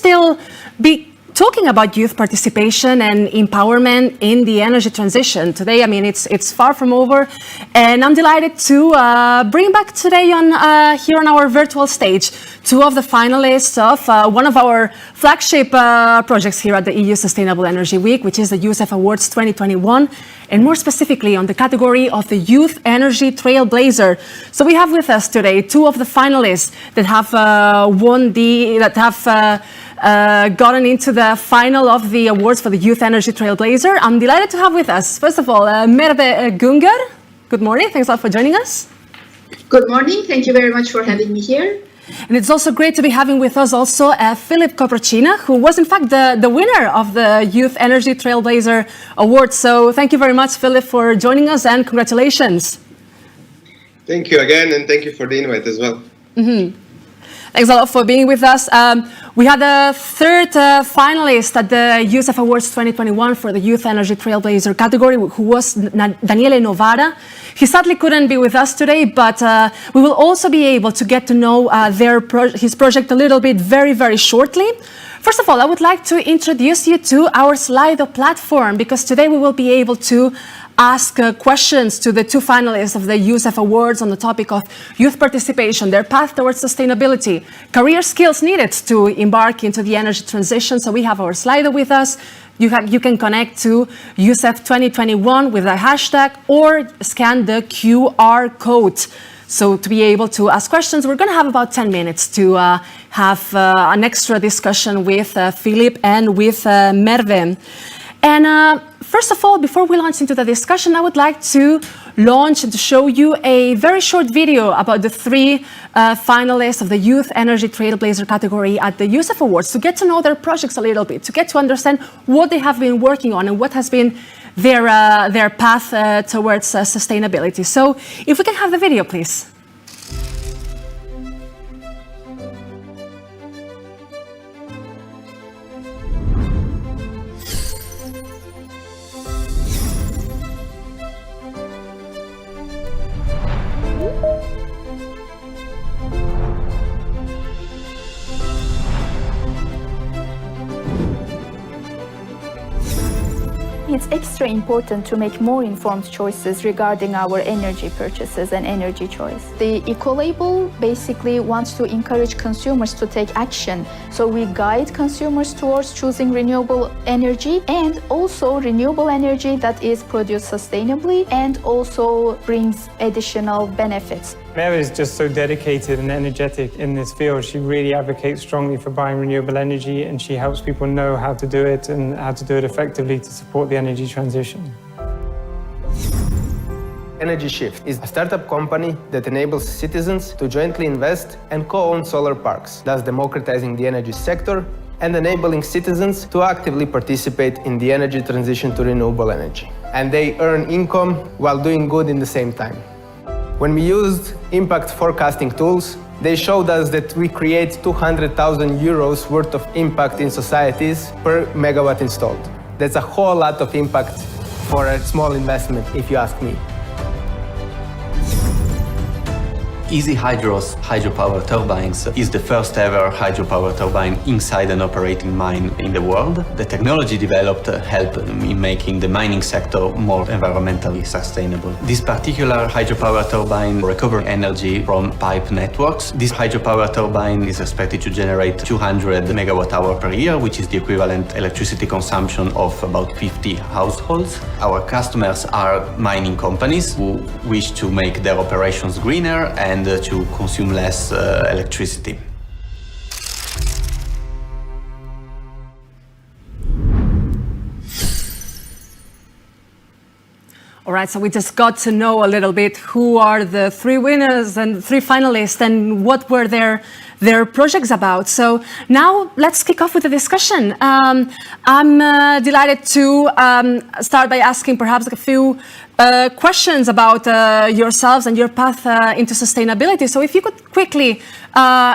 still be talking about youth participation and empowerment in the energy transition. Today, I mean, it's far from over, and I'm delighted to bring back today here on our virtual stage two of the finalists of one of our flagship projects here at the EU Sustainable Energy Week, which is the EUSF Awards 2021, and more specifically on the category of the Youth Energy Trailblazer. So we have with us today two of the finalists that have gotten into the final of the awards for the Youth Energy Trailblazer. I'm delighted to have with us, first of all, Merve Güngör. Good morning, thanks a lot for joining us. Good morning, thank you very much for having me here. And it's also great to be having with us also Filip Koprcina, who was in fact the winner of the Youth Energy Trailblazer Award. So thank you very much, Filip, for joining us, and congratulations. Thank you again, and thank you for the invite as well. Mm-hmm. Thanks a lot for being with us. We had a third finalist at the EUSF Awards 2021 for the Youth Energy Trailblazer category, who was Daniele Novara. He sadly couldn't be with us today, but we will also be able to get to know his project a little bit very, very shortly. First of all, I would like to introduce you to our Slido platform, because today we will be able to ask questions to the two finalists of the EUSF Awards on the topic of youth participation, their path towards sustainability, career skills needed to embark into the energy transition. So we have our Slido with us. You can connect to EUSF 2021 with a hashtag or scan the QR code. So to be able to ask questions, we're going to have about 10 minutes to have an extra discussion with Filip and with Merve. And first of all, before we launch into the discussion, I would like to launch and to show you a very short video about the three finalists of the Youth Energy Trailblazer category at the EUSF Awards, to get to know their projects a little bit, to get to understand what they have been working on and what has been their path towards sustainability. So if we can have the video, please. It's extra important to make more informed choices regarding our energy purchases and energy choice. The eco-label basically wants to encourage consumers to take action. So we guide consumers towards choosing renewable energy, and also renewable energy that is produced sustainably and also brings additional benefits. Merve is just so dedicated and energetic in this field. She really advocates strongly for buying renewable energy, and she helps people know how to do it and how to do it effectively to support the energy transition. Energy Shift is a startup company that enables citizens to jointly invest and co-own solar parks, thus democratizing the energy sector and enabling citizens to actively participate in the energy transition to renewable energy. And they earn income while doing good in the same time. When we used impact forecasting tools, they showed us that we create 200,000 euros worth of impact in societies per megawatt installed. That's a whole lot of impact for a small investment, if you ask me. Easy Hydro's hydropower turbines is the first ever hydropower turbine inside an operating mine in the world. The technology developed helped in making the mining sector more environmentally sustainable. This particular hydropower turbine recovers energy from pipe networks. This hydropower turbine is expected to generate 200 megawatt hour per year, which is the equivalent electricity consumption of about 50 households. Our customers are mining companies who wish to make their operations greener and to consume less electricity. All right, so we just got to know a little bit who are the three winners and three finalists and what were their projects about. So now let's kick off with the discussion. I'm delighted to start by asking perhaps a few questions about yourselves and your path into sustainability. So if you could quickly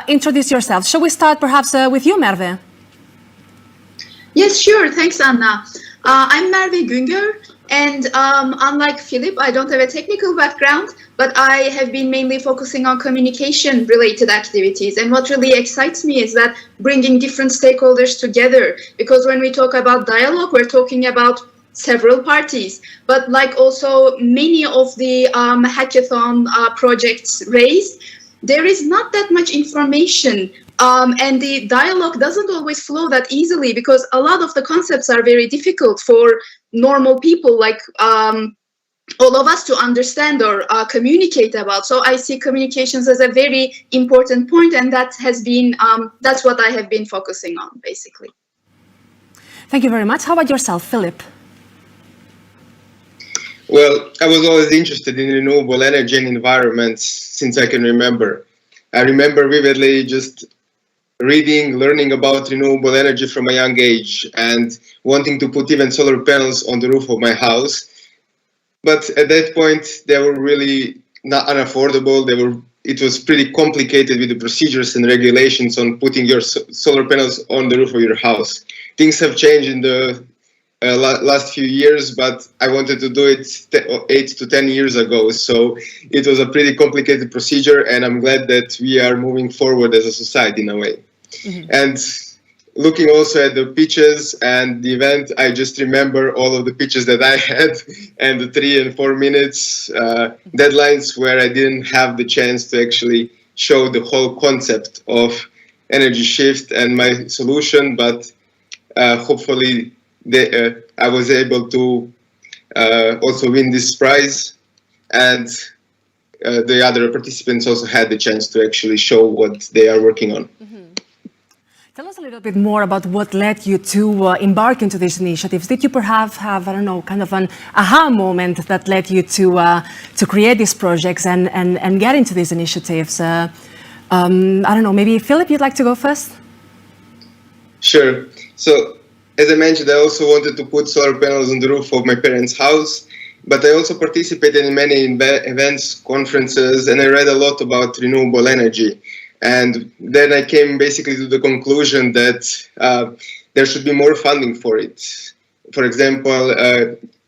introduce yourself. Shall we start perhaps with you, Merve? Yes, sure. Thanks, Anna. I'm Merve Güngör, and unlike Filip, I don't have a technical background, but I have been mainly focusing on communication-related activities. And what really excites me is that bringing different stakeholders together, because when we talk about dialogue, we're talking about several parties, but like also many of the hackathon projects raised, there is not that much information. And the dialogue doesn't always flow that easily because a lot of the concepts are very difficult for normal people like all of us to understand or communicate about. So I see communications as a very important point, and that has been, that's what I have been focusing on, basically. Thank you very much. How about yourself, Filip? Well, I was always interested in renewable energy and environments since I can remember. I remember vividly just reading, learning about renewable energy from a young age and wanting to put even solar panels on the roof of my house. But at that point, they were really not unaffordable. It was pretty complicated with the procedures and regulations on putting your solar panels on the roof of your house. Things have changed in the last few years, but I wanted to do it 8 to 10 years ago. So it was a pretty complicated procedure, and I'm glad that we are moving forward as a society in a way. Mm-hmm. And looking also at the pitches and the event, I just remember all of the pitches that I had and the 3 and 4 minutes deadlines where I didn't have the chance to actually show the whole concept of energy shift and my solution, but hopefully I was able to also win this prize, and the other participants also had the chance to actually show what they are working on. Mm-hmm. Tell us a little bit more about what led you to embark into these initiatives. Did you perhaps have, I don't know, kind of an aha moment that led you to create these projects and get into these initiatives? I don't know, maybe Filip, you'd like to go first? Sure. So, as I mentioned, I also wanted to put solar panels on the roof of my parents' house, but I also participated in many events, conferences, and I read a lot about renewable energy. And then I came basically to the conclusion that there should be more funding for it. For example,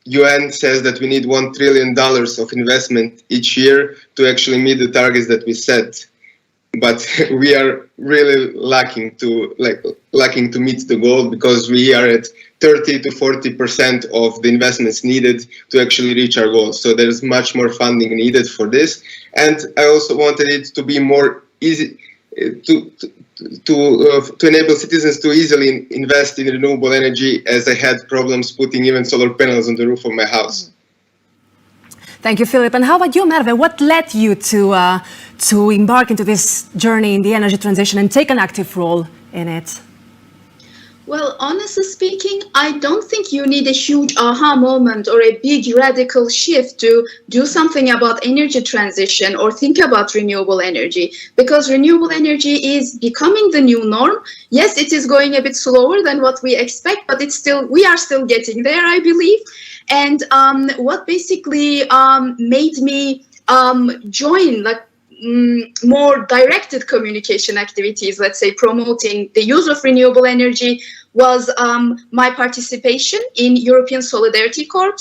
UN says that we need $1 trillion of investment each year to actually meet the targets that we set. But we are really lacking to meet the goal, because we are at 30 to 40% of the investments needed to actually reach our goals. So there's much more funding needed for this. And I also wanted it to be more easy to enable citizens to easily invest in renewable energy, as I had problems putting even solar panels on the roof of my house. Thank you, Filip. And how about you, Merve? What led you to embark into this journey in the energy transition and take an active role in it? Well, honestly speaking, I don't think you need a huge aha moment or a big radical shift to do something about energy transition or think about renewable energy, because renewable energy is becoming the new norm. Yes, it is going a bit slower than what we expect, but we are still getting there, I believe. And what basically made me join more directed communication activities, let's say promoting the use of renewable energy, was my participation in European Solidarity Corps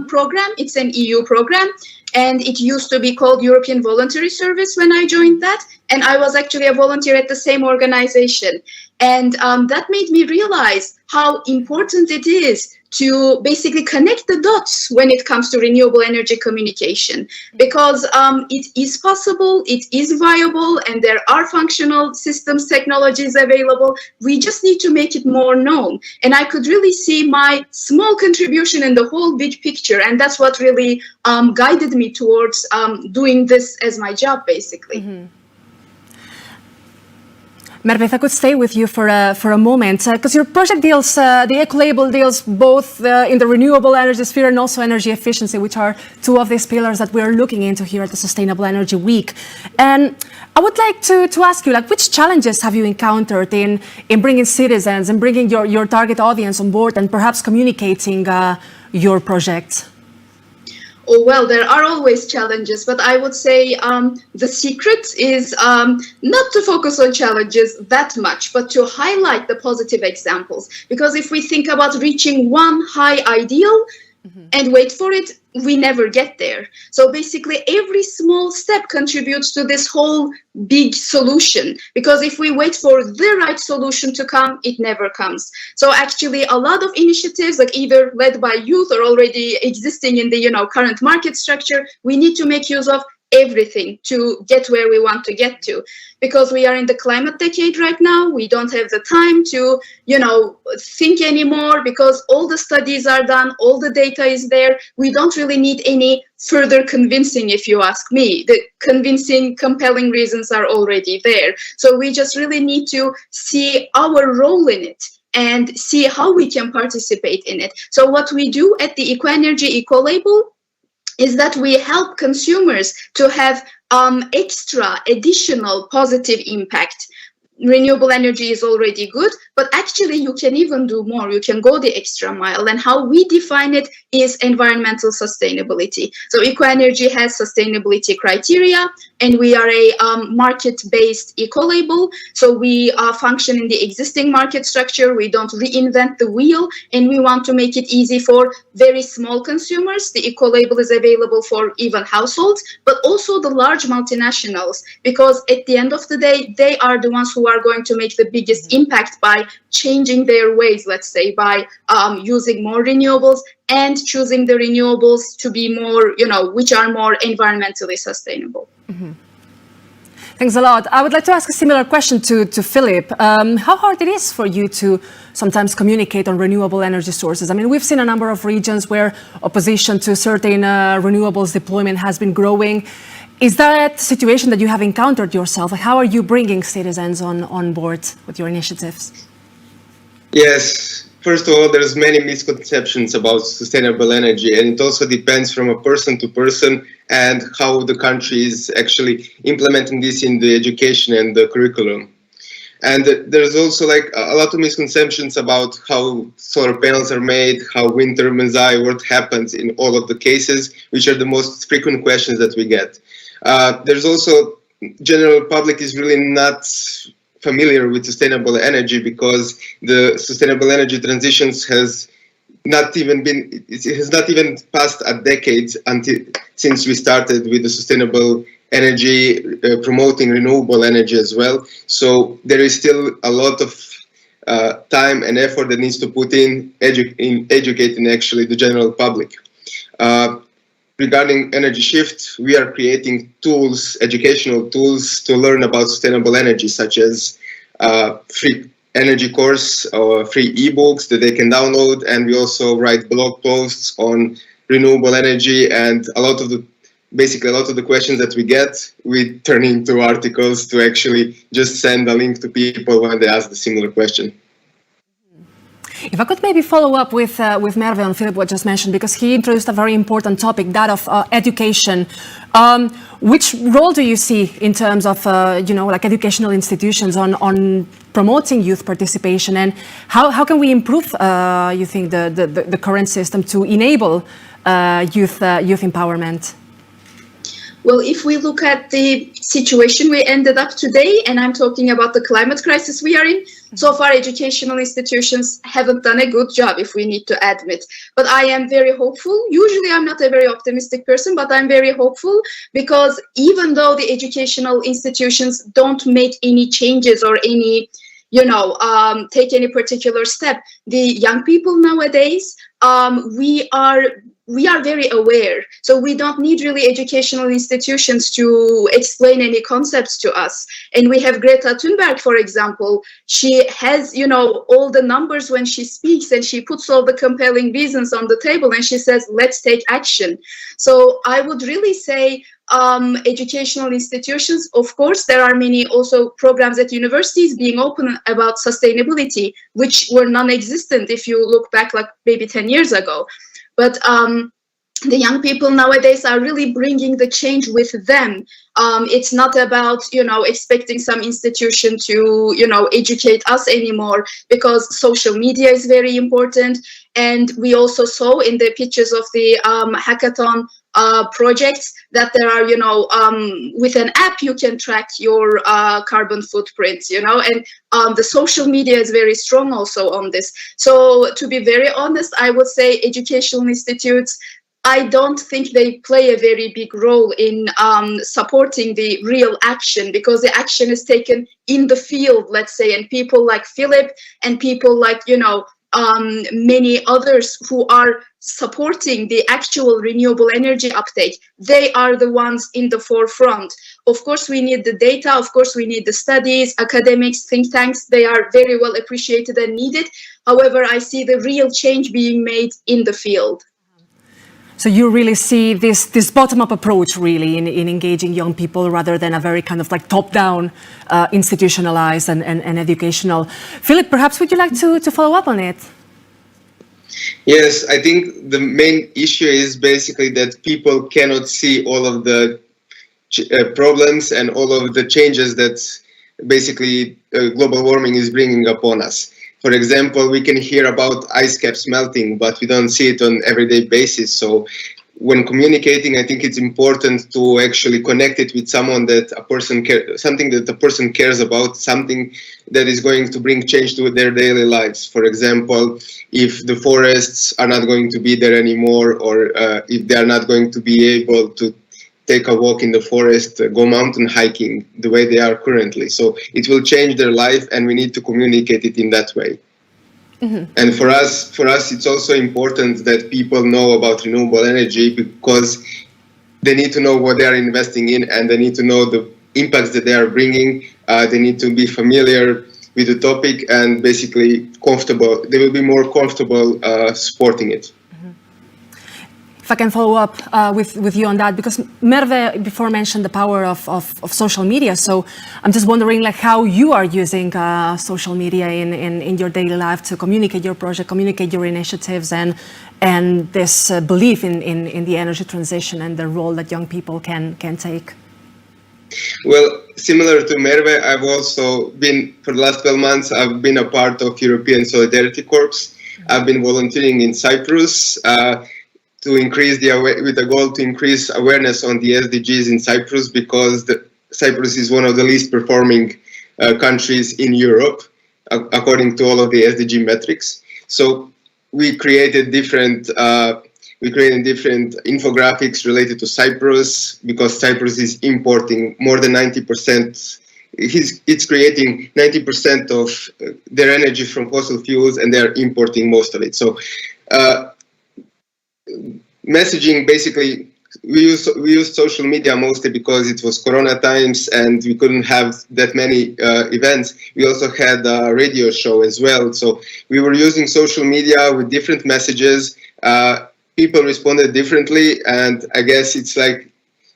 program. It's an EU program, and it used to be called European Voluntary Service when I joined that. And I was actually a volunteer at the same organization. And that made me realize how important it is to basically connect the dots when it comes to renewable energy communication, because it is possible, it is viable, and there are functional systems, technologies available. We just need to make it more known. And I could really see my small contribution in the whole big picture, and that's what really guided me towards doing this as my job, basically. Mm-hmm. Merve, if I could stay with you for a moment, because your project deals, the eco-label deals both in the renewable energy sphere and also energy efficiency, which are two of these pillars that we're looking into here at the Sustainable Energy Week. And I would like to ask you, which challenges have you encountered in bringing citizens and bringing your target audience on board and perhaps communicating your project? Oh, well, there are always challenges, but I would say the secret is not to focus on challenges that much, but to highlight the positive examples. Because if we think about reaching one high ideal, and wait for it, we never get there. So basically every small step contributes to this whole big solution, because if we wait for the right solution to come, it never comes. So actually a lot of initiatives, like either led by youth or already existing in the current market structure, we need to make use of everything to get where we want to get to, because we are in the climate decade right now. We don't have the time to think anymore, because all the studies are done, all the data is there. We don't really need any further convincing, if you ask me. The convincing, compelling reasons are already there. So we just really need to see our role in it and see how we can participate in it. So what we do at the EKOenergy EcoLabel is that we help consumers to have extra, additional positive impact. Renewable energy is already good, but actually you can even do more. You can go the extra mile. And how we define it is environmental sustainability. So EKOenergy has sustainability criteria, and we are a market-based eco-label. So we function in the existing market structure. We don't reinvent the wheel, and we want to make it easy for very small consumers. The eco-label is available for even households, but also the large multinationals, because at the end of the day, they are the ones who are going to make the biggest impact by changing their ways, let's say, by using more renewables and choosing the renewables to be more, which are more environmentally sustainable. Thanks a lot. I would like to ask a similar question to Filip. How hard it is for you to sometimes communicate on renewable energy sources? I mean, we've seen a number of regions where opposition to certain renewables deployment has been growing. Is that a situation that you have encountered yourself? How are you bringing citizens on board with your initiatives? Yes. First of all, there's many misconceptions about sustainable energy, and it also depends from a person to person and how the country is actually implementing this in the education and the curriculum. And there's also like a lot of misconceptions about how solar panels are made, how wind turbines are, what happens in all of the cases, which are the most frequent questions that we get. There's also general public is really not familiar with sustainable energy, because the sustainable energy transitions has not even passed a decade since we started with the sustainable energy, promoting renewable energy as well. So there is still a lot of time and effort that needs to put in educating actually the general public. Regarding energy shift, we are creating tools, educational tools to learn about sustainable energy, such as free energy course or free ebooks that they can download. And we also write blog posts on renewable energy, and a lot of the questions that we get, we turn into articles to actually just send a link to people when they ask the similar question. If I could maybe follow up with Merve and Filip, what just mentioned, because he introduced a very important topic, that of education. Which role do you see in terms of, like educational institutions on promoting youth participation, and how can we improve, you think, the current system to enable youth empowerment? Well, if we look at the situation we ended up today, and I'm talking about the climate crisis we are in, so far educational institutions haven't done a good job, if we need to admit. But I am very hopeful. Usually I'm not a very optimistic person, but I'm very hopeful, because even though the educational institutions don't make any changes or any, take any particular step, the young people nowadays, we are very aware. So we don't need really educational institutions to explain any concepts to us. And we have Greta Thunberg, for example. She has, all the numbers when she speaks, and she puts all the compelling reasons on the table, and she says, let's take action. So I would really say educational institutions, of course, there are many also programs at universities being open about sustainability, which were non-existent if you look back like maybe 10 years ago. But the young people nowadays are really bringing the change with them. It's not about, expecting some institution to, educate us anymore, because social media is very important. And we also saw in the pictures of the hackathon projects that there are, with an app you can track your carbon footprint, and the social media is very strong also on this. So to be very honest, I would say educational institutes, I don't think they play a very big role in supporting the real action, because the action is taken in the field, let's say, and people like Filip and people like, many others who are supporting the actual renewable energy uptake, they are the ones in the forefront. Of course, we need the data. Of course, we need the studies, academics, think tanks. They are very well appreciated and needed. However, I see the real change being made in the field. So you really see this bottom-up approach really in engaging young people rather than a very kind of like top-down, institutionalized and educational. Filip, perhaps would you like to follow up on it? Yes, I think the main issue is basically that people cannot see all of the problems and all of the changes that basically global warming is bringing upon us. For example, we can hear about ice caps melting, but we don't see it on everyday basis. So when communicating, I think it's important to actually connect it with someone that a person something that the person cares about, something that is going to bring change to their daily lives. For example, if the forests are not going to be there anymore, or if they are not going to be able to take a walk in the forest, go mountain hiking the way they are currently. So it will change their life, and we need to communicate it in that way. Mm-hmm. And for us, it's also important that people know about renewable energy, because they need to know what they are investing in, and they need to know the impacts that they are bringing. They need to be familiar with the topic and basically comfortable. They will be more comfortable supporting it. If I can follow up with you on that, because Merve before mentioned the power of social media. So I'm just wondering like how you are using social media in your daily life to communicate your project, communicate your initiatives, and this belief in the energy transition and the role that young people can take. Well, similar to Merve, I've also been, for the last 12 months, I've been a part of European Solidarity Corps. I've been volunteering in Cyprus, with the goal to increase awareness on the SDGs in Cyprus, because Cyprus is one of the least performing countries in Europe, according to all of the SDG metrics. So we created different infographics related to Cyprus, because Cyprus is importing more than 90%. It's creating 90% of their energy from fossil fuels, and they're importing most of it. So messaging, basically, we used social media mostly because it was Corona times and we couldn't have that many events. We also had a radio show as well. So we were using social media with different messages. People responded differently, and I guess it's like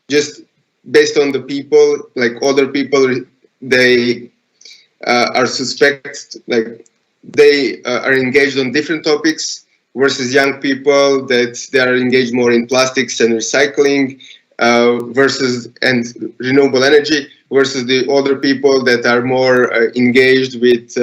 just based on the people, like older people, they are suspect, like they are engaged on different topics, versus young people that they are engaged more in plastics and recycling, and renewable energy, versus the older people that are more engaged with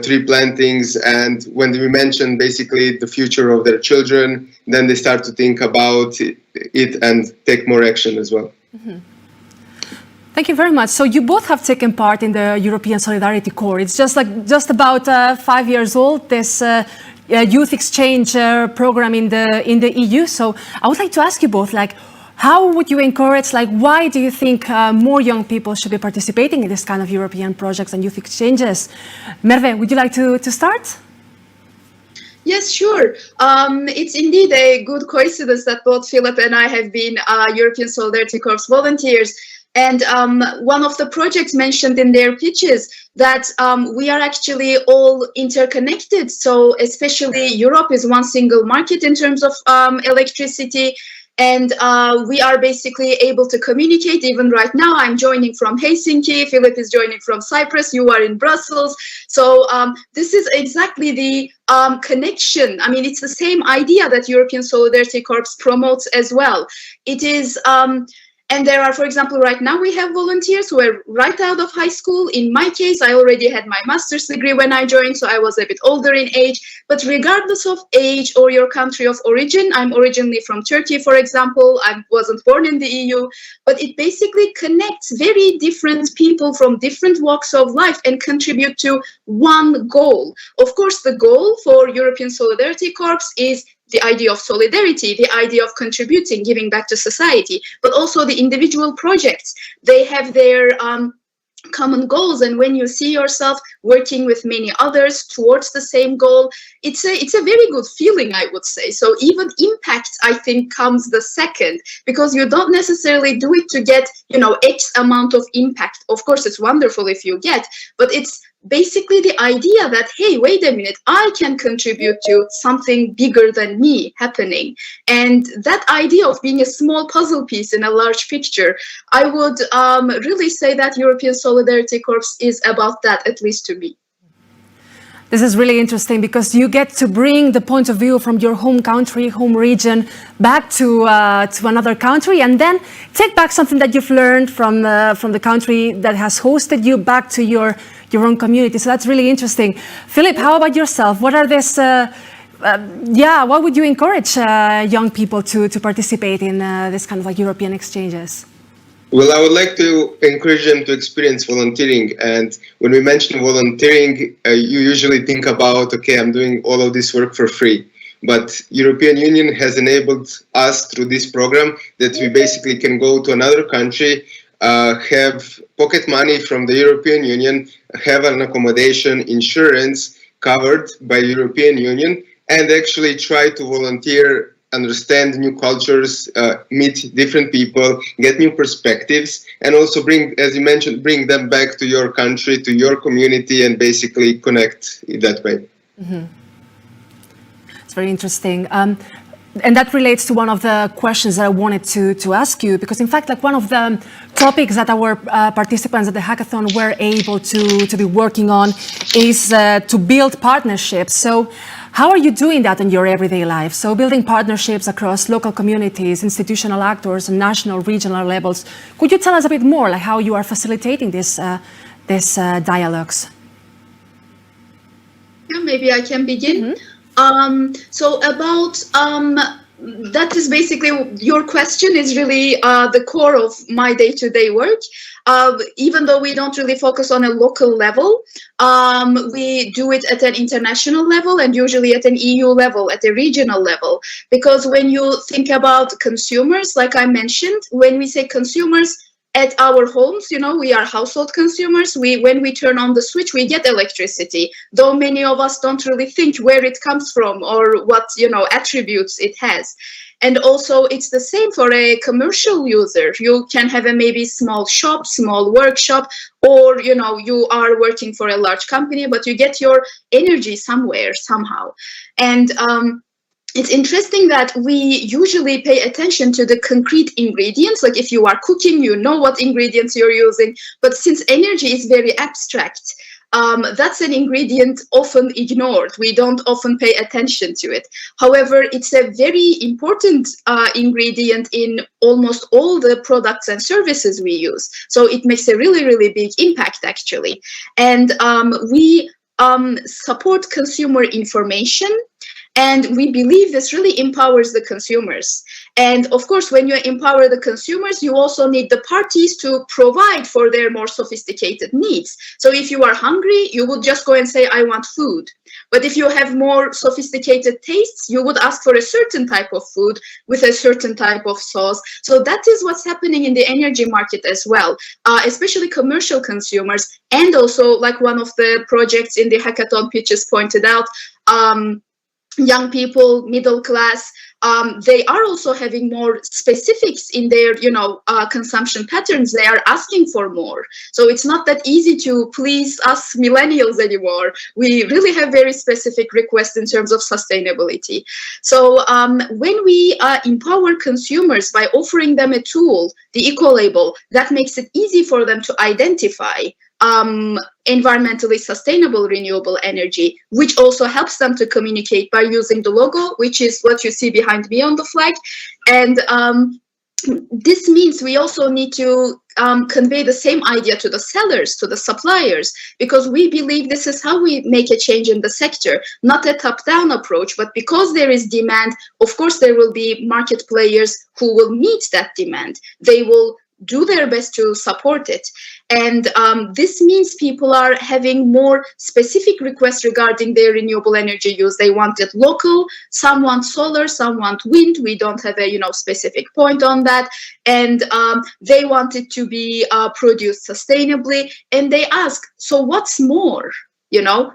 tree plantings. And when we mention basically the future of their children, then they start to think about it and take more action as well. Mm-hmm. Thank you very much. So you both have taken part in the European Solidarity Corps. It's just about 5 years old, this youth exchange program in the EU. So I would like to ask you both, like, how would you encourage, like, why do you think more young people should be participating in this kind of European projects and youth exchanges? Merve, would you like to start? Yes, sure. It's indeed a good coincidence that both Filip and I have been European Solidarity Corps volunteers. And one of the projects mentioned in their pitches that we are actually all interconnected. So especially Europe is one single market in terms of electricity. And we are basically able to communicate. Even right now, I'm joining from Helsinki. Filip is joining from Cyprus. You are in Brussels. So this is exactly the connection. I mean, it's the same idea that European Solidarity Corps promotes as well. It is And there are, for example, right now we have volunteers who are right out of high school. In my case, I already had my master's degree when I joined, so I was a bit older in age. But regardless of age or your country of origin, I'm originally from Turkey, for example. I wasn't born in the EU, but it basically connects very different people from different walks of life and contribute to one goal. Of course, the goal for European Solidarity Corps is the idea of solidarity, the idea of contributing, giving back to society, but also the individual projects. They have their common goals, and when you see yourself working with many others towards the same goal, it's a very good feeling, I would say. So even impact, I think, comes the second, because you don't necessarily do it to get, X amount of impact. Of course, it's wonderful if you get, but it's basically the idea that, hey, wait a minute, I can contribute to something bigger than me happening. And that idea of being a small puzzle piece in a large picture, I would really say that European Solidarity Corps is about that, at least to me. This is really interesting because you get to bring the point of view from your home country, home region, back to another country, and then take back something that you've learned from the country that has hosted you back to your own community. So that's really interesting. Filip, how about yourself? What are this? What would you encourage young people to participate in this kind of like European exchanges? Well, I would like to encourage them to experience volunteering. And when we mention volunteering, you usually think about, okay, I'm doing all of this work for free. But European Union has enabled us through this program that we basically can go to another country, have pocket money from the European Union, have an accommodation, insurance covered by European Union, and actually try to volunteer, understand new cultures, meet different people, get new perspectives, and also bring, as you mentioned, bring them back to your country, to your community, and basically connect in that way. Mm-hmm. It's very interesting. And that relates to one of the questions that I wanted to ask you, because in fact, like one of the topics that our participants at the hackathon were able to be working on is to build partnerships. So how are you doing that in your everyday life? So building partnerships across local communities, institutional actors, and national, regional levels. Could you tell us a bit more, like how you are facilitating this dialogues? Yeah, maybe I can begin. Mm-hmm. So about that is basically your question is really the core of my day-to-day work. Even though we don't really focus on a local level, we do it at an international level and usually at an EU level, at a regional level. Because when you think about consumers, like I mentioned, when we say consumers, at our homes, we are household consumers. When we turn on the switch, we get electricity, though many of us don't really think where it comes from or what, attributes it has. And also it's the same for a commercial user. You can have a maybe small shop, small workshop, or, you are working for a large company, but you get your energy somewhere, somehow. And, it's interesting that we usually pay attention to the concrete ingredients. Like if you are cooking, you know what ingredients you're using. But since energy is very abstract, that's an ingredient often ignored. We don't often pay attention to it. However, it's a very important ingredient in almost all the products and services we use. So it makes a really, really big impact, actually. And we support consumer information. And we believe this really empowers the consumers. And of course, when you empower the consumers, you also need the parties to provide for their more sophisticated needs. So if you are hungry, you would just go and say, I want food. But if you have more sophisticated tastes, you would ask for a certain type of food with a certain type of sauce. So that is what's happening in the energy market as well, especially commercial consumers. And also, like one of the projects in the hackathon pitches pointed out, young people, middle class, they are also having more specifics in their, consumption patterns. They are asking for more. So it's not that easy to please us millennials anymore. We really have very specific requests in terms of sustainability. So when we empower consumers by offering them a tool, the eco-label, that makes it easy for them to identify environmentally sustainable renewable energy, which also helps them to communicate by using the logo, which is what you see behind me on the flag. And this means we also need to convey the same idea to the sellers, to the suppliers, because we believe this is how we make a change in the sector, not a top-down approach, but because there is demand, of course there will be market players who will meet that demand. They will do their best to support it. And this means people are having more specific requests regarding their renewable energy use. They want it local, some want solar, some want wind. We don't have a specific point on that. And they want it to be produced sustainably. And they ask, so what's more?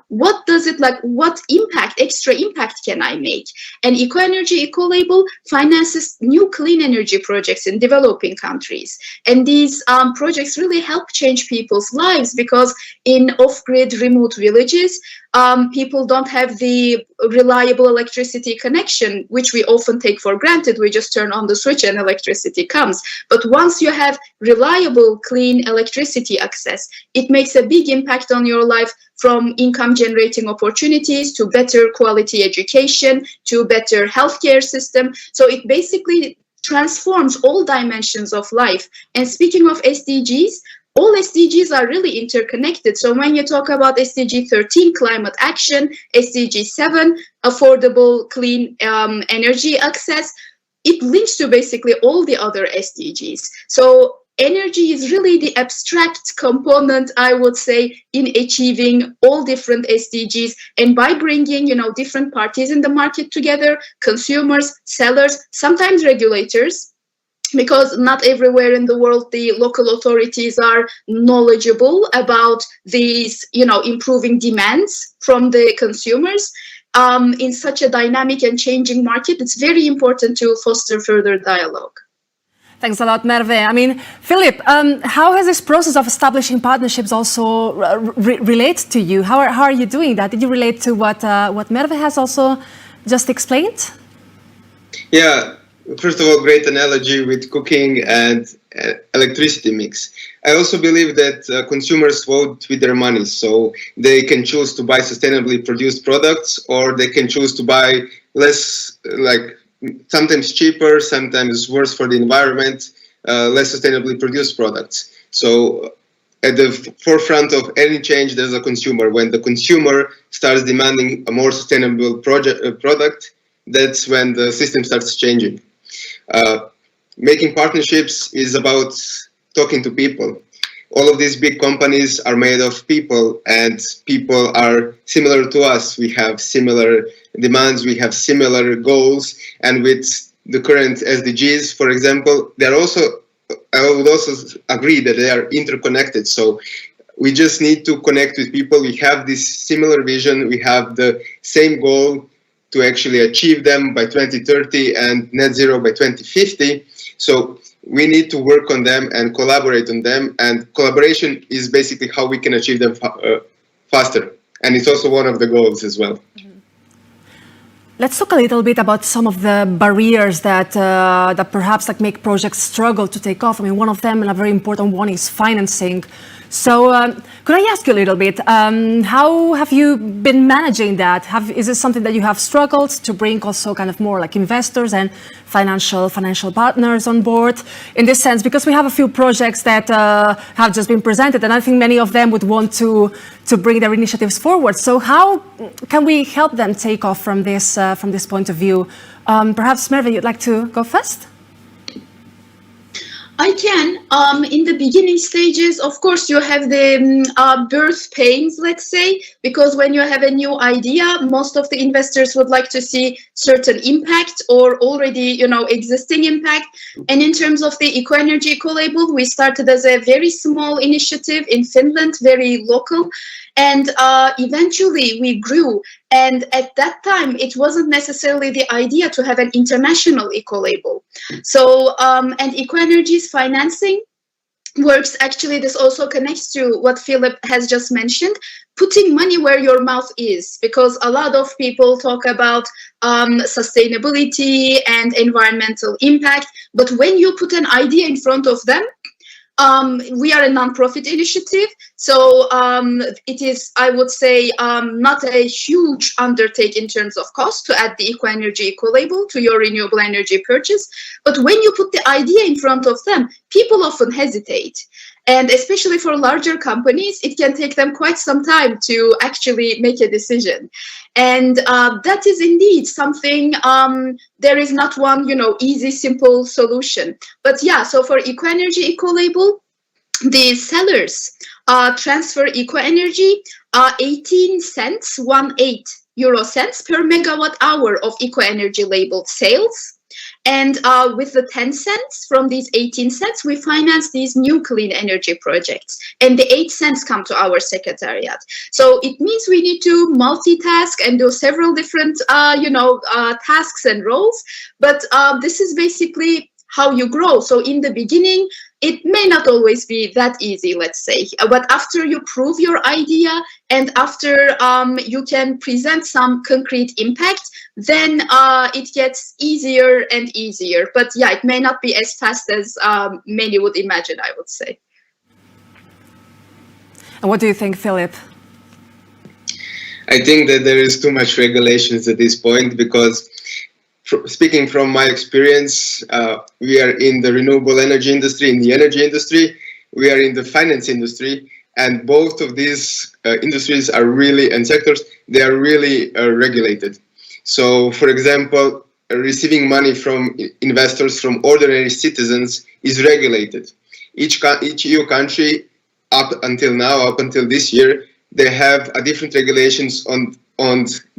What does it what extra impact can I make? And EKOenergy Ecolabel finances new clean energy projects in developing countries. And these projects really help change people's lives, because in off-grid remote villages, people don't have the reliable electricity connection, which we often take for granted. We just turn on the switch and electricity comes. But once you have reliable, clean electricity access, it makes a big impact on your life, from income generating opportunities to better quality education to better healthcare system. So it basically transforms all dimensions of life. And speaking of SDGs, all SDGs are really interconnected. So when you talk about SDG 13, climate action, SDG 7, affordable clean energy access, it links to basically all the other SDGs. So energy is really the abstract component, I would say, in achieving all different SDGs. And by bringing, different parties in the market together, consumers, sellers, sometimes regulators, because not everywhere in the world the local authorities are knowledgeable about these, improving demands from the consumers. In such a dynamic and changing market, it's very important to foster further dialogue. Thanks a lot, Merve. I mean, Filip, how has this process of establishing partnerships also relate to you? How are you doing that? Did you relate to what Merve has also just explained? Yeah, first of all, great analogy with cooking and electricity mix. I also believe that consumers vote with their money, so they can choose to buy sustainably produced products, or they can choose to buy less, sometimes cheaper, sometimes worse for the environment, less sustainably produced products. So at the forefront of any change, there's a consumer. When the consumer starts demanding a more sustainable product, that's when the system starts changing. Making partnerships is about talking to people. All of these big companies are made of people, and people are similar to us. We have similar demands, we have similar goals, and with the current SDGs, for example, I would also agree that they are interconnected. So we just need to connect with people. We have this similar vision, we have the same goal to actually achieve them by 2030 and net zero by 2050. So we need to work on them and collaborate on them, and collaboration is basically how we can achieve them faster. And it's also one of the goals as well. Mm-hmm. Let's talk a little bit about some of the barriers that perhaps make projects struggle to take off. I mean, one of them, and a very important one, is financing. So could I ask you a little bit, how have you been managing that? Is it something that you have struggled to bring also kind of more investors and financial partners on board in this sense? Because we have a few projects that have just been presented, and I think many of them would want to bring their initiatives forward. So how can we help them take off from this point of view? Perhaps, Merve, you'd like to go first? I can. In the beginning stages, of course, you have the birth pains, let's say, because when you have a new idea, most of the investors would like to see certain impact or already, existing impact. And in terms of the EKOenergy Ecolabel, we started as a very small initiative in Finland, very local. And eventually we grew. And at that time, it wasn't necessarily the idea to have an international eco-label. So, and EKOenergy's financing works, actually, this also connects to what Filip has just mentioned, putting money where your mouth is, because a lot of people talk about sustainability and environmental impact. But when you put an idea in front of them, we are a non-profit initiative, so it is, I would say, not a huge undertaking in terms of cost to add the EKOenergy eco-label to your renewable energy purchase. But when you put the idea in front of them, people often hesitate. And especially for larger companies, it can take them quite some time to actually make a decision. And that is indeed something, there is not one, easy, simple solution. But yeah, so for EKOenergy eco-label, the sellers transfer EKOenergy 18 cents, 18 euro cents per megawatt hour of EKOenergy labeled sales. And with the 10 cents from these 18 cents, we finance these new clean energy projects. And the 8 cents come to our secretariat. So it means we need to multitask and do several different, tasks and roles. But this is basically how you grow. So in the beginning, it may not always be that easy, let's say, but after you prove your idea and after you can present some concrete impact, then it gets easier and easier. But yeah, it may not be as fast as many would imagine, I would say. And what do you think, Filip? I think that there is too much regulations at this point because speaking from my experience, we are in the renewable energy industry, in the energy industry, we are in the finance industry, and both of these industries are really, and sectors, they are really regulated. So, for example, receiving money from investors, from ordinary citizens is regulated. Each EU country, up until now, up until this year, they have different regulations on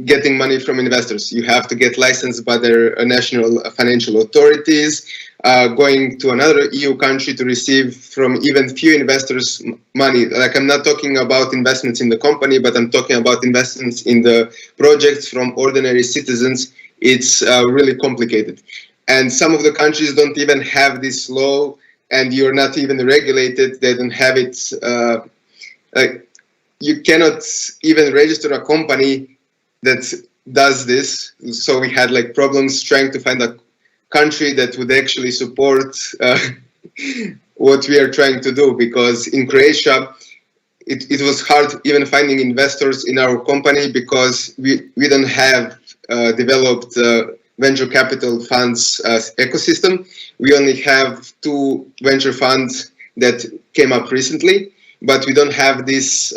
getting money from investors. You have to get licensed by their national financial authorities, going to another EU country to receive from even few investors money. Like, I'm not talking about investments in the company, but I'm talking about investments in the projects from ordinary citizens. It's really complicated. And some of the countries don't even have this law, and you're not even regulated. They don't have it. You cannot even register a company that does this. So we had problems trying to find a country that would actually support what we are trying to do, because in Croatia, it was hard even finding investors in our company because we don't have developed venture capital funds ecosystem. We only have 2 venture funds that came up recently, but we don't have this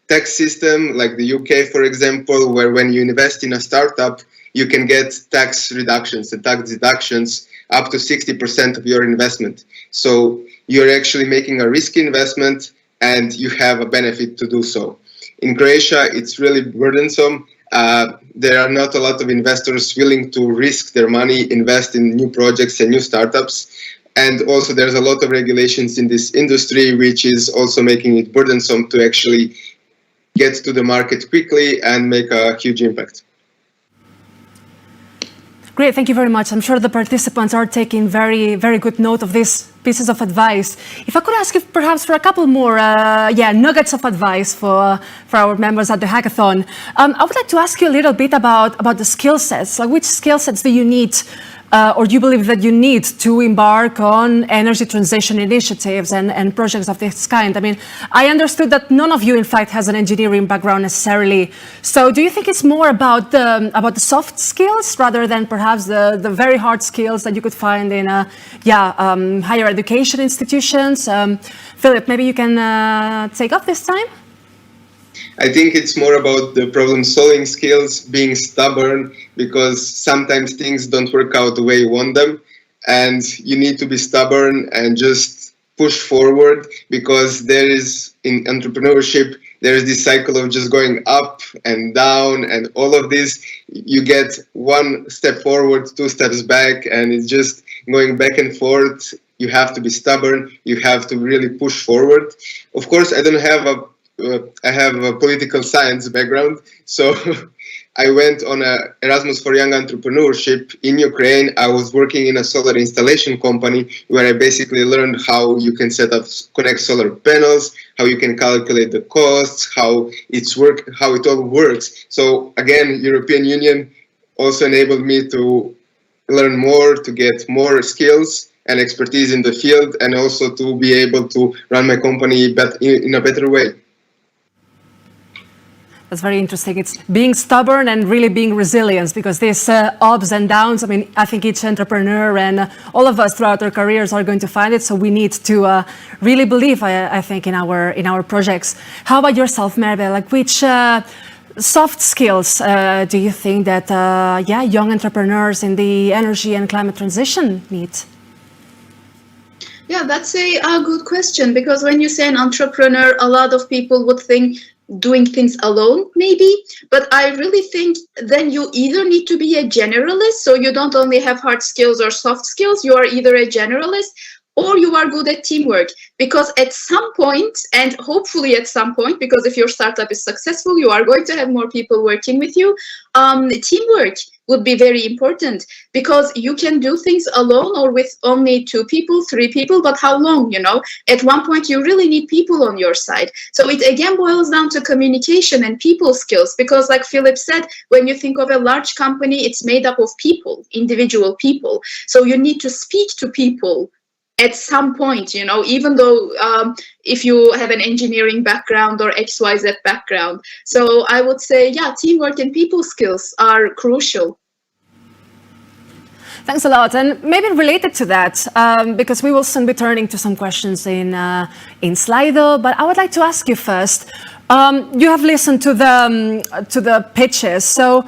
tax system like the UK, for example, where when you invest in a startup, you can get tax reductions and tax deductions up to 60% of your investment. So you're actually making a risky investment and you have a benefit to do so. In Croatia, it's really burdensome. There are not a lot of investors willing to risk their money, invest in new projects and new startups. And also there's a lot of regulations in this industry, which is also making it burdensome to actually get to the market quickly and make a huge impact. Great, thank you very much. I'm sure the participants are taking very, very good note of these pieces of advice. If I could ask you perhaps for a couple more nuggets of advice for our members at the hackathon. I would like to ask you a little bit about the skill sets. Like, which skill sets do you need or do you believe that you need to embark on energy transition initiatives and projects of this kind? I mean, I understood that none of you, in fact, has an engineering background necessarily. So do you think it's more about the soft skills rather than perhaps the very hard skills that you could find in higher education institutions? Filip, maybe you can take up this time? I think it's more about the problem-solving skills, being stubborn, because sometimes things don't work out the way you want them, and you need to be stubborn and just push forward, because there is, in entrepreneurship, there is this cycle of just going up and down, and all of this, you get 1 step forward, 2 steps back, and it's just going back and forth. You have to be stubborn, you have to really push forward. Of course, I have a political science background, so I went on a Erasmus for Young Entrepreneurship in Ukraine. I was working in a solar installation company where I basically learned how you can connect solar panels, how you can calculate the costs, how it all works. So again, European Union also enabled me to learn more, to get more skills, and expertise in the field, and also to be able to run my company in a better way. That's very interesting. It's being stubborn and really being resilient, because these ups and downs, I mean, I think each entrepreneur and all of us throughout our careers are going to find it. So we need to really believe, I think, in our projects. How about yourself, Merve? Like, which soft skills do you think that young entrepreneurs in the energy and climate transition need? Yeah, that's a good question, because when you say an entrepreneur, a lot of people would think doing things alone, maybe. But I really think then you either need to be a generalist, so you don't only have hard skills or soft skills, you are either a generalist or you are good at teamwork. Because at some point, and hopefully at some point, because if your startup is successful, you are going to have more people working with you, teamwork would be very important, because you can do things alone or with only 2 people, 3 people, but how long, you know? At one point, you really need people on your side. So it again boils down to communication and people skills, because like Filip said, when you think of a large company, it's made up of people, individual people. So you need to speak to people at some point, you know, even though if you have an engineering background or XYZ background. So I would say, yeah, teamwork and people skills are crucial. Thanks a lot. And maybe related to that, because we will soon be turning to some questions in Slido, but I would like to ask you first, you have listened to the pitches. So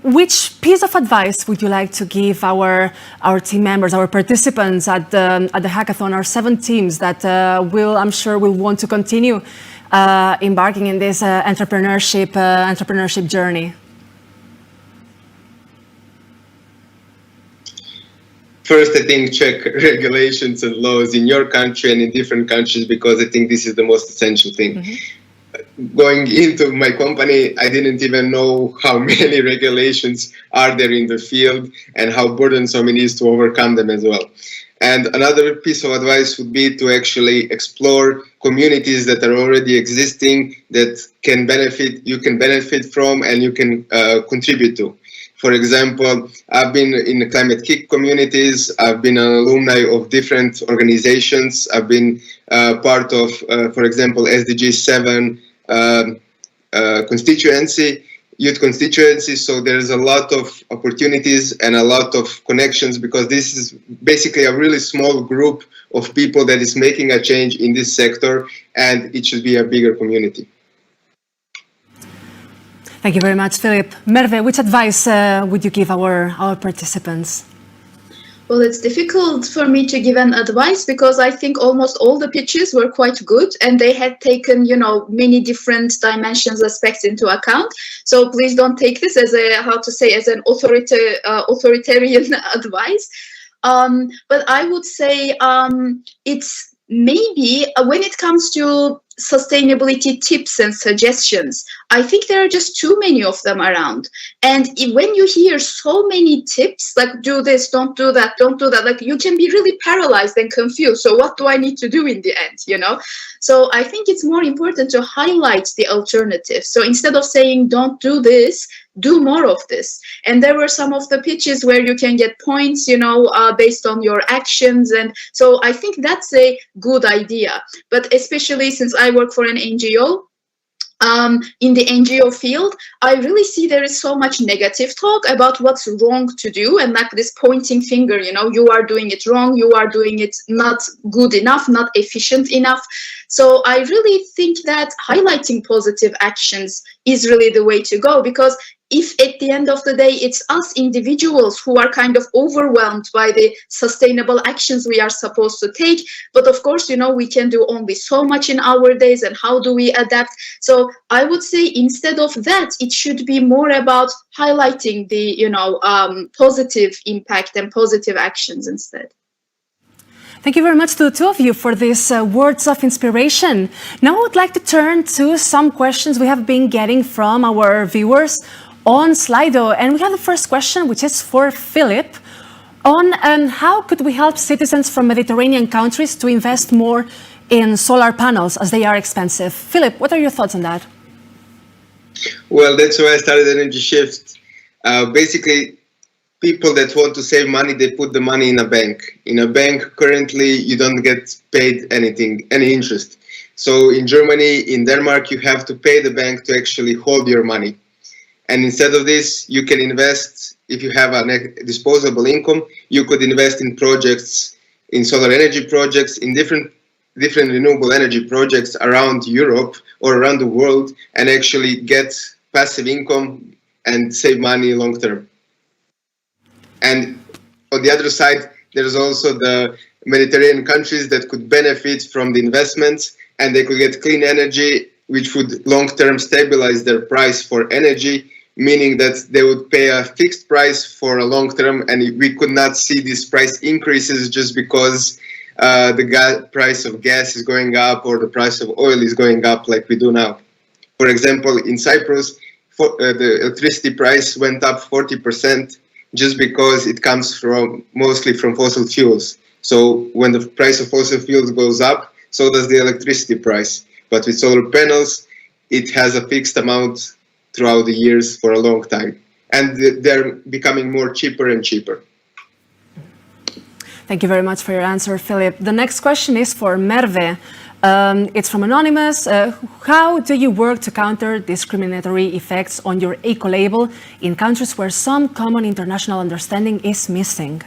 which piece of advice would you like to give our team members, our participants at the hackathon, our 7 teams that I'm sure will want to continue embarking in this entrepreneurship journey? First, I think check regulations and laws in your country and in different countries, because I think this is the most essential thing. Mm-hmm. Going into my company, I didn't even know how many regulations are there in the field and how burdensome it is to overcome them as well. And another piece of advice would be to actually explore communities that are already existing that you can benefit from and you can contribute to. For example, I've been in the climate kick communities. I've been an alumni of different organizations. I've been part of, for example, SDG 7 constituency, youth constituency. So there's a lot of opportunities and a lot of connections, because this is basically a really small group of people that is making a change in this sector, and it should be a bigger community. Thank you very much, Filip. Merve, which advice would you give our participants? Well, it's difficult for me to give an advice, because I think almost all the pitches were quite good and they had taken, you know, many different dimensions, aspects into account. So please don't take this as an authoritarian advice. But I would say it's maybe when it comes to sustainability tips and suggestions, I think there are just too many of them around. And when you hear so many tips, like do this, don't do that, like you can be really paralyzed and confused. So what do I need to do in the end, you know? So I think it's more important to highlight the alternatives. So instead of saying, don't do this, do more of this. And there were some of the pitches where you can get points, you know, based on your actions. And so I think that's a good idea. But especially since I work for an NGO, in the NGO field, I really see there is so much negative talk about what's wrong to do, and like this pointing finger, you know, you are doing it wrong, you are doing it not good enough, not efficient enough. So I really think that highlighting positive actions is really the way to go, because if at the end of the day, it's us individuals who are kind of overwhelmed by the sustainable actions we are supposed to take. But of course, you know, we can do only so much in our days, and how do we adapt? So I would say instead of that, it should be more about highlighting the, you know, positive impact and positive actions instead. Thank you very much to the two of you for these words of inspiration. Now I would like to turn to some questions we have been getting from our viewers on Slido. And we have the first question, which is for Filip, on how could we help citizens from Mediterranean countries to invest more in solar panels as they are expensive? Filip, what are your thoughts on that? Well, that's why I started Energy Shift. Basically, people that want to save money, they put the money in a bank. In a bank, currently, you don't get paid anything, any interest. So in Germany, in Denmark, you have to pay the bank to actually hold your money. And instead of this, you can invest, if you have a disposable income, you could invest in projects, in solar energy projects, in different renewable energy projects around Europe or around the world, and actually get passive income and save money long term. And on the other side, there's also the Mediterranean countries that could benefit from the investments, and they could get clean energy, which would long-term stabilize their price for energy, meaning that they would pay a fixed price for a long term, and we could not see these price increases just because the price of gas is going up or the price of oil is going up like we do now. For example, in Cyprus, the electricity price went up 40% just because it comes mostly from fossil fuels. So when the price of fossil fuels goes up, so does the electricity price. But with solar panels, it has a fixed amount throughout the years for a long time. And they're becoming more cheaper and cheaper. Thank you very much for your answer, Filip. The next question is for Merve. It's from Anonymous. How do you work to counter discriminatory effects on your eco-label in countries where some common international understanding is missing?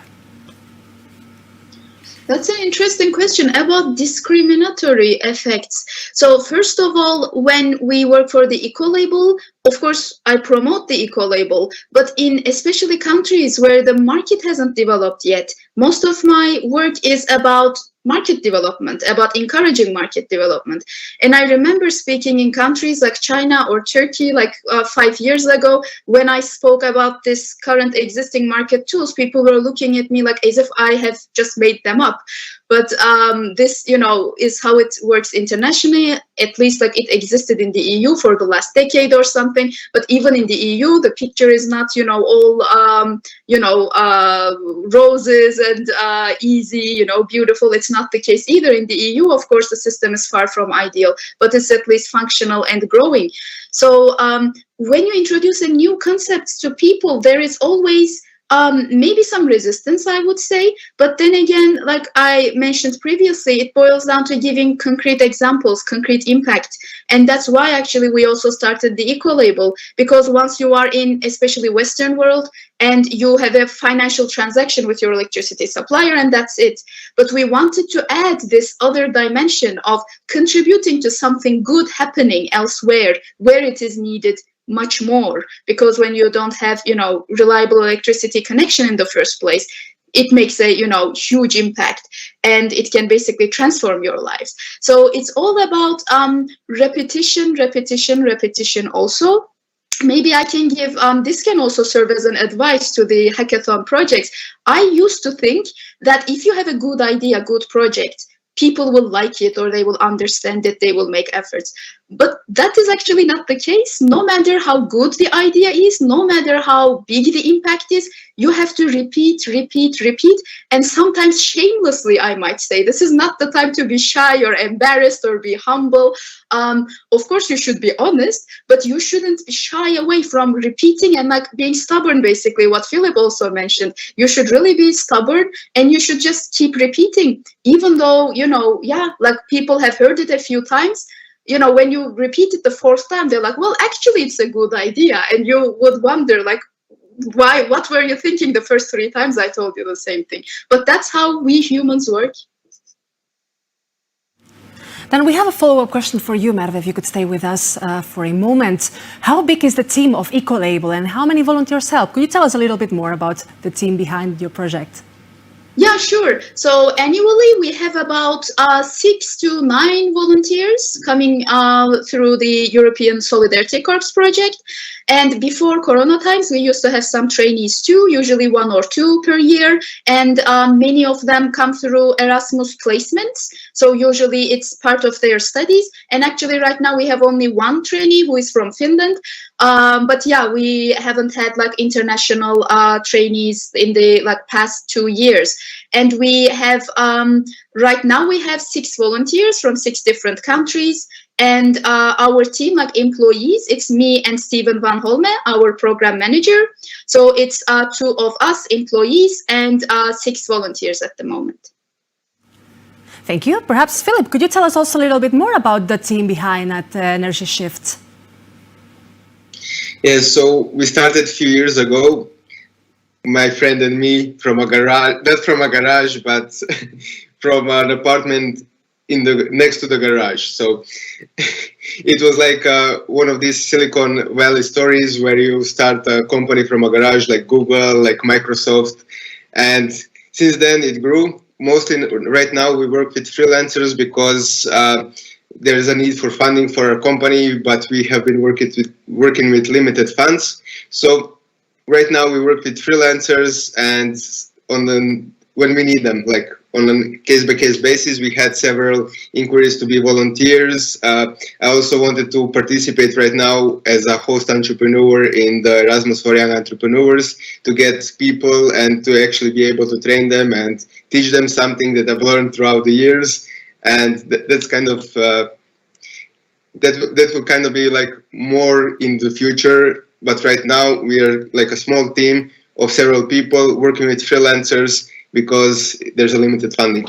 That's an interesting question about discriminatory effects. So first of all, when we work for the eco-label, of course, I promote the eco-label, but in especially countries where the market hasn't developed yet, most of my work is about market development, about encouraging market development. And I remember speaking in countries like China or Turkey, like 5 years ago, when I spoke about this current existing market tools, people were looking at me like as if I have just made them up. But this, is how it works internationally. At least like it existed in the EU for the last decade or something. But even in the EU, the picture is not, all, roses and easy, beautiful. It's not the case either in the EU. Of course, the system is far from ideal, but it's at least functional and growing. So when you introduce a new concept to people, there is always maybe some resistance, I would say. But then again, like I mentioned previously, it boils down to giving concrete examples, concrete impact. And that's why actually we also started the eco-label, because once you are in especially Western world and you have a financial transaction with your electricity supplier and that's it. But we wanted to add this other dimension of contributing to something good happening elsewhere where it is needed much more, because when you don't have reliable electricity connection in the first place, it makes a huge impact and it can basically transform your lives. So it's all about repetition also. Maybe I can give this can also serve as an advice to the hackathon projects. I used to think that if you have a good idea, good project, people will like it or they will understand it, they will make efforts. But that is actually not the case. No matter how good the idea is, no matter how big the impact is, you have to repeat, and sometimes shamelessly, I might say. This is not the time to be shy or embarrassed or be humble. Of course, you should be honest, but you shouldn't shy away from repeating and like being stubborn, basically, what Filip also mentioned. You should really be stubborn and you should just keep repeating, even though, like people have heard it a few times. When you repeat it the fourth time, they're like, well, actually, it's a good idea. And you would wonder, like, why? What were you thinking the first 3 times I told you the same thing? But that's how we humans work. Then we have a follow-up question for you, Merve, if you could stay with us for a moment. How big is the team of eco-label and how many volunteers help? Could you tell us a little bit more about the team behind your project? Yeah, sure. So annually, we have about 6 to 9 volunteers coming through the EUSolidarity Corps project. And before Corona times, we used to have some trainees too, usually 1 or 2 per year. And many of them come through Erasmus placements. So usually it's part of their studies. And actually right now we have only 1 trainee who is from Finland. But yeah, we haven't had like international trainees in the past 2 years. And we have, right now we have 6 volunteers from 6 different countries. And our team, like employees, it's me and Steven Van Holme, our program manager. So it's 2 of us employees and 6 volunteers at the moment. Thank you. Perhaps, Filip, could you tell us also a little bit more about the team behind that Energy Shift? Yes, so we started a few years ago, my friend and me, from a garage, not from a garage, but from an apartment next to the garage. So it was like one of these Silicon Valley stories where you start a company from a garage, like Google, like Microsoft. And since then it grew. Mostly right now we work with freelancers because there is a need for funding for our company, but we have been working with limited funds. So right now we work with freelancers, and when we need them, like on a case-by-case basis. We had several inquiries to be volunteers. I also wanted to participate right now as a host entrepreneur in the Erasmus for Young Entrepreneurs to get people and to actually be able to train them and teach them something that I've learned throughout the years. And that's kind of that will kind of be like more in the future. But right now we are like a small team of several people working with freelancers because there's a limited funding.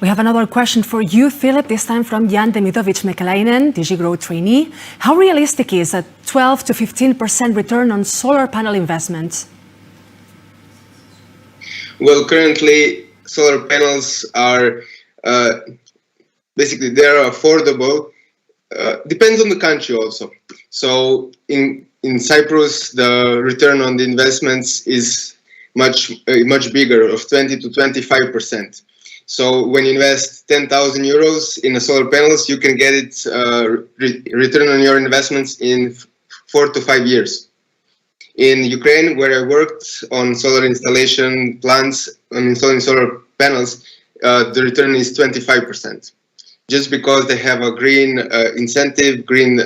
We have another question for you, Filip, this time from Jan Demidovic-Mekalainen, DG Grow trainee. How realistic is a 12 to 15% return on solar panel investments? Well, currently solar panels are basically they're affordable. Depends on the country also. So in Cyprus, the return on the investments is much bigger, of 20 to 25%. So when you invest 10,000 euros in a solar panels, you can get it return on your investments in 4 to 5 years. In Ukraine, where I worked on solar installation plants and installing solar panels, the return is 25%. Just because they have a green incentive, green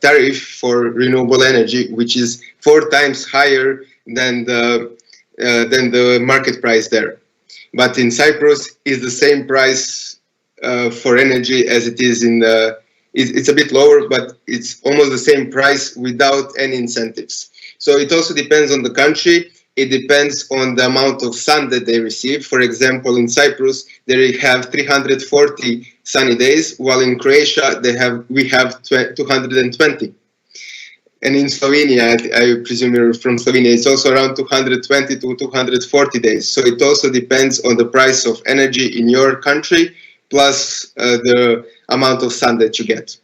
tariff for renewable energy, which is 4 times higher than the market price there. But in Cyprus, is the same price for energy as it is in the. It's a bit lower, but it's almost the same price without any incentives. So it also depends on the country. It depends on the amount of sun that they receive. For example, in Cyprus, they have 340 sunny days, while in Croatia we have 220. And in Slovenia, I presume you're from Slovenia, it's also around 220 to 240 days. So it also depends on the price of energy in your country, plus the amount of sun that you get.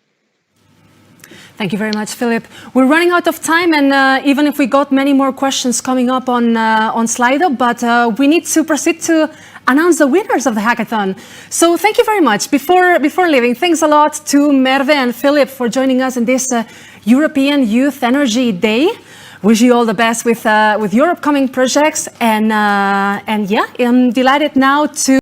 Thank you very much, Filip. We're running out of time, and even if we got many more questions coming up on Slido, but we need to proceed to announce the winners of the hackathon. So thank you very much. Before leaving, thanks a lot to Merve and Filip for joining us in this European Youth Energy Day. Wish you all the best with your upcoming projects, and yeah, I'm delighted now to